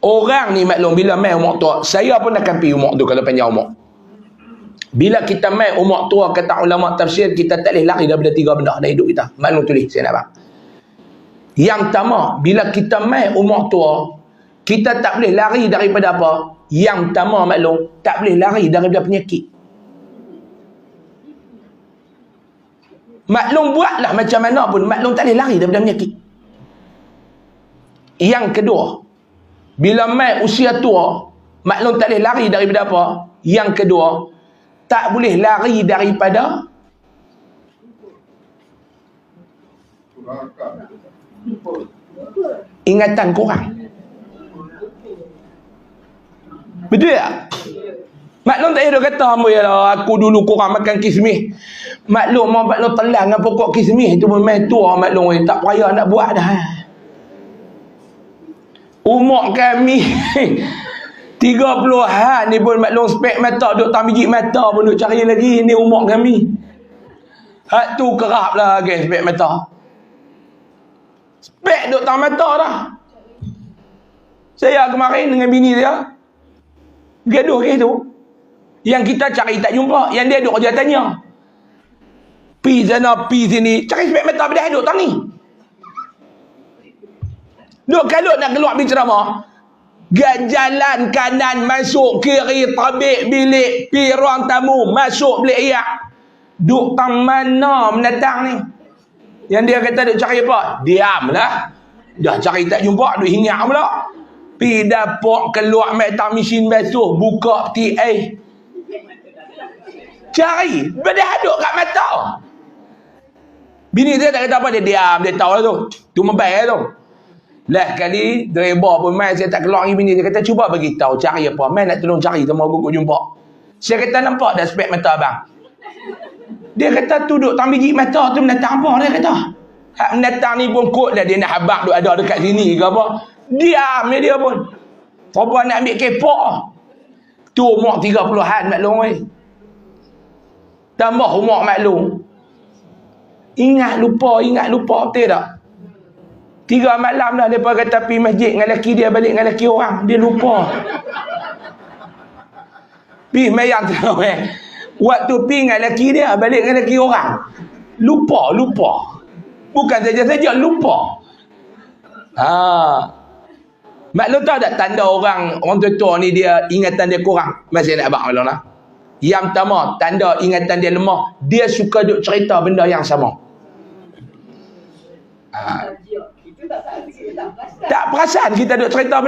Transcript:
Orang ni maklum bila main umur tua, saya pun akan pergi umur tu kalau panjang umur. Bila kita main umur tua, kata ulama tafsir, kita tak boleh lari daripada 3 benda dalam hidup kita. Maklum tulis, saya nak bang. Yang pertama, bila kita main umur tua, kita tak boleh lari daripada apa? Yang pertama maklum, tak boleh lari daripada penyakit. Maklum buatlah macam mana pun, maklum tak boleh lari daripada penyakit. Yang kedua, bila mai usia tua, maklum tak boleh lari daripada apa? Yang kedua, tak boleh lari daripada ingatan kurang. Betul tak? Maklum tak ada kata aku dulu kurang makan kismis. Maklum telan dengan pokok kismis itu pun main tua maklum tak payah nak buat dah. Umur kami 30-an ni pun maklum spek mata duk tak biji mata pun duk cari lagi. Ni umur kami. Hak tu kerap lah guys spek mata. Spek duk tak mata dah. Saya kemarin dengan bini dia gaduh ke tu. Yang kita cari tak jumpa, yang dia duk kerja tanya. Pi sana, pi sini, cari spek mata pada duk tang ni. Duk kalau nak keluar berceramah, jalan kanan masuk kiri tabik bilik pi ruang tamu masuk bilik iyak. Duk tang mana mendatang ni? Yang dia kata duk cari apa? Diamlah. Dah cari tak jumpa, duk hinggap pula. Pi dapur keluar metal mesin basuh, buka peti air. Cari, bedah duk kat mata. Bini dia tak kata apa, dia diam, dia tahu lah tu. Tu membaik tu. Lah kali driver pun mai saya tak keluar dengan bini dia kata cuba bagi tahu cari apa. Mai nak tolong cari temu aku jumpa. Saya kata nampak dah spek mata abang. Dia kata tu duk tang biji mata tu mendatang apa dia kata. Hak mendatang ni pun kot dah dia nak habaq duk ada dekat sini ke apa. Diam dia pun. Apa nak ambil kepok. Tu umur 30-an maklum oi. Tambah umur maklum. Ingat lupa betul tak? 3 malam dah mereka kata pergi masjid dengan lelaki dia balik dengan lelaki orang. Dia lupa. Pergi mayang terawih. Waktu pergi dengan lelaki dia balik dengan lelaki orang. Lupa. Bukan saja-saja lupa. Maklum tahu tak tanda orang tua ni dia ingatan dia kurang. Masih nak abang maklum lah. Yang pertama, tanda ingatan dia lemah. Dia suka duk cerita benda yang sama. Tak perasan kita duk cerita benda